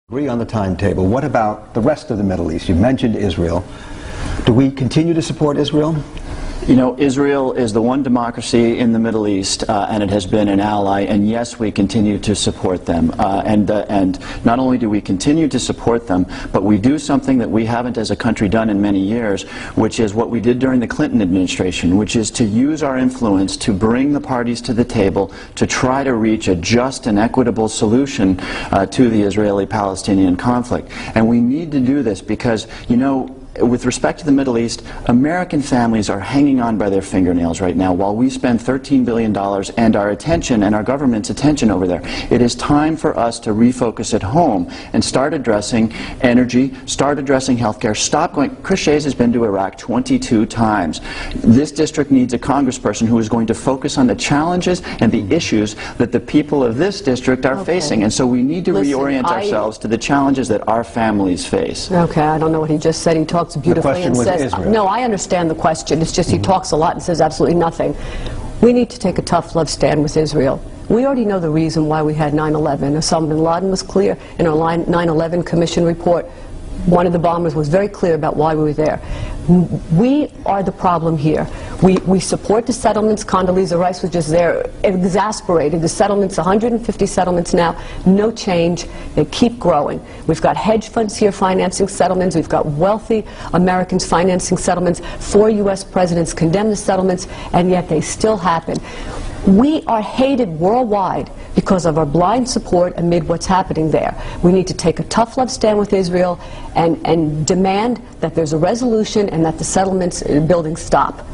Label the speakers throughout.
Speaker 1: Agree on the timetable. What about the rest of the Middle East? You mentioned Israel. Do we continue to support Israel?
Speaker 2: You know, Israel is the one democracy in the Middle East, and it has been an ally, and yes, we continue to support them. And not only do we continue to support them, but we do something that we haven't as a country done in many years, which is what we did during the Clinton administration, which is to use our influence to bring the parties to the table to try to reach a just and equitable solution to the Israeli-Palestinian conflict. And we need to do this because, you know, with respect to the Middle East, American families are hanging on by their fingernails right now while we spend $13 billion and our attention and our government's attention over there. It is time for us to refocus at home and start addressing energy, start addressing healthcare, stop going. Chris Shays has been to Iraq 22 times. This district needs a congressperson who is going to focus on the challenges and the issues that the people of this district are facing. And so we need to reorient ourselves to the challenges that our families face.
Speaker 3: Okay, I don't know what he just said. He talks beautifully and says, no, I understand the question. It's just he talks a lot and says absolutely nothing. We need to take a tough love stand with Israel. We already know the reason why we had 9/11. Osama bin Laden was clear in our 9/11 Commission report. One of the bombers was very clear about why we were there. We are the problem here. We support the settlements. Condoleezza Rice was just there, exasperated. The settlements, 150 settlements now, no change. They keep growing. We've got hedge funds here financing settlements. We've got wealthy Americans financing settlements. 4 U.S. presidents condemned the settlements, and yet they still happen. We are hated worldwide because of our blind support amid what's happening there. We need to take a tough love stand with Israel and demand that there's a resolution and that the settlements building stop.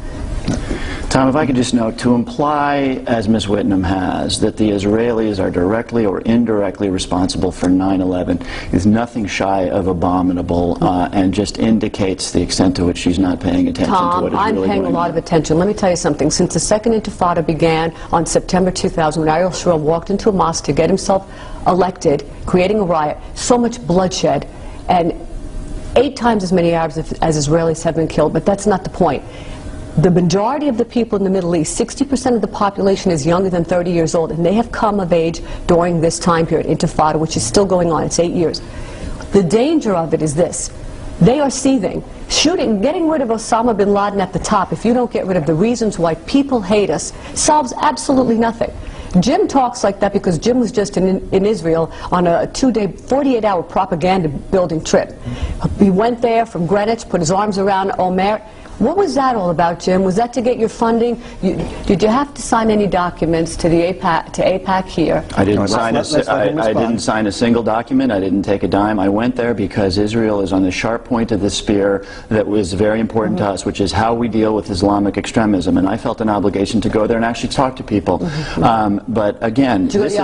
Speaker 2: Tom, if I could just note, to imply, as Ms. Whitnam has, that the Israelis are directly or indirectly responsible for 9/11 is nothing shy of abominable and just indicates the extent to which she's not paying attention to what is really going on.
Speaker 3: Tom, I'm paying a lot of attention. Let me tell you something. Since the Second Intifada began on September 2000, when Ariel Sharon walked into a mosque to get himself elected, creating a riot, so much bloodshed, and 8 times as many Arabs as Israelis have been killed, but that's not the point. The majority of the people in the Middle East, 60% of the population is younger than 30 years old, and they have come of age during this time period, Intifada, which is still going on. It's 8 years. The danger of it is this. They are seething. Getting rid of Osama bin Laden at the top, if you don't get rid of the reasons why people hate us, solves absolutely nothing. Jim talks like that because Jim was just in Israel on a 2-day, 48-hour propaganda building trip. He went there from Greenwich, put his arms around Omer. What was that all about, Jim? Was that to get your funding? Did you have to sign any documents to the AIPAC here?
Speaker 2: I didn't sign a single document. I didn't take a dime. I went there because Israel is on the sharp point of the spear that was very important to us, which is how we deal with Islamic extremism. And I felt an obligation to go there and actually talk to people. But again, this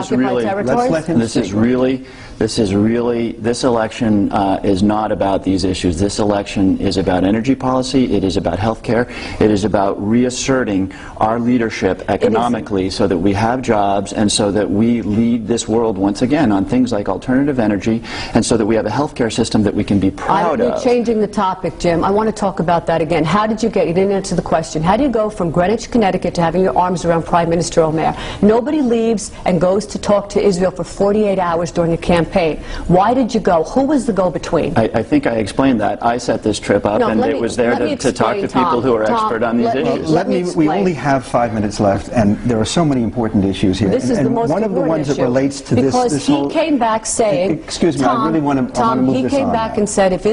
Speaker 2: election is not about these issues. This election is about energy policy. It is about health care. It is about reasserting our leadership economically so that we have jobs and so that we lead this world once again on things like alternative energy and so that we have a health care system that we can be proud of.
Speaker 3: You're changing the topic, Jim. I want to talk about that again. How did you get, you didn't answer the question, how do you go from Greenwich, Connecticut to having your arms around Prime Minister Omer? Nobody leaves and goes to talk to Israel for 48 hours during a campaign. Why did you go? Who was the go-between?
Speaker 2: I think I explained that. I set this trip up and it was there to talk to people who are expert on these issues.
Speaker 1: We only have 5 minutes left, and there are so many important issues here.
Speaker 3: This is the most
Speaker 1: one of the ones that relates to this whole...
Speaker 3: Because he came back saying...
Speaker 1: Excuse me, I really want to move this on.
Speaker 3: Tom, he came back and said if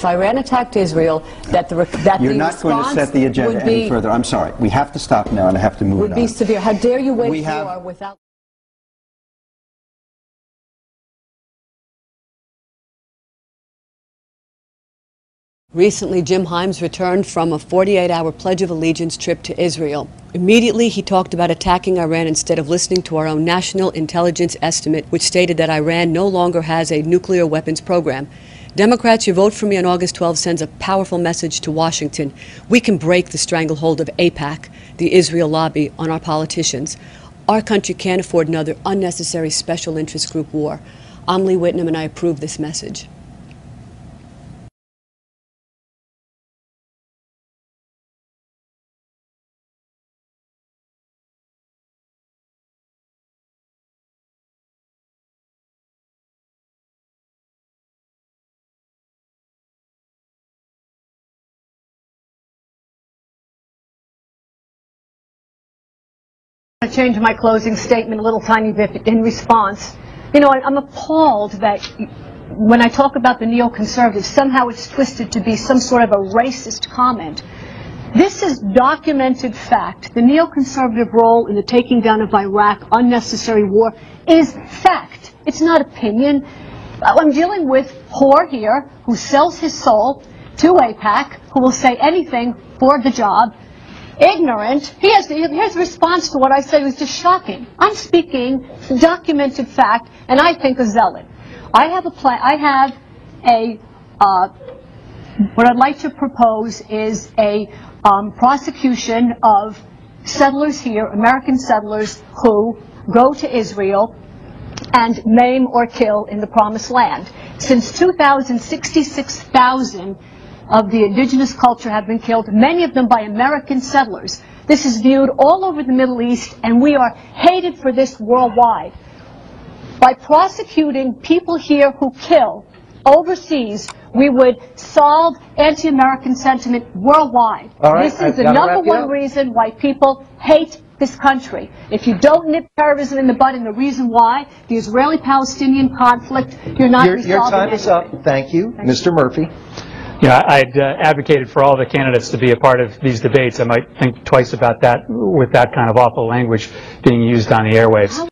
Speaker 3: Iran attacked Israel, that the
Speaker 1: You're not going to set the agenda any further. I'm sorry. We have to stop now, and I have to move it on.
Speaker 3: Would be severe. How dare you wait for without... Recently, Jim Himes returned from a 48-hour Pledge of Allegiance trip to Israel. Immediately, he talked about attacking Iran instead of listening to our own national intelligence estimate, which stated that Iran no longer has a nuclear weapons program. Democrats, your vote for me on August 12 sends a powerful message to Washington. We can break the stranglehold of AIPAC, the Israel lobby, on our politicians. Our country can't afford another unnecessary special interest group war. I'm Lee Whitnam, and I approve this message. I change my closing statement a little tiny bit in response. You know, I'm appalled that when I talk about the neoconservatives, somehow it's twisted to be some sort of a racist comment. This is documented fact. The neoconservative role in the taking down of Iraq, unnecessary war, is fact. It's not opinion. I'm dealing with Hoare here, who sells his soul to AIPAC, who will say anything for the job. Ignorant. His response to what I said was just shocking. I'm speaking documented fact, and I think a zealot. I have a plan. I have a what I'd like to propose is a prosecution of settlers here, American settlers, who go to Israel and maim or kill in the Promised Land. Since 2000, 66,000 of the indigenous culture have been killed, many of them by American settlers. This is viewed all over the Middle East, and we are hated for this worldwide. By prosecuting people here who kill overseas, we would solve anti-American sentiment worldwide.
Speaker 4: All right,
Speaker 3: this is the number one reason why people hate this country. If you don't nip terrorism in the bud, and the reason why, the Israeli-Palestinian conflict, you're not resolving
Speaker 4: Your time
Speaker 3: anything.
Speaker 4: is up. Thank you. Mr. Murphy.
Speaker 5: Yeah, I'd advocated for all the candidates to be a part of these debates. I might think twice about that with that kind of awful language being used on the airwaves.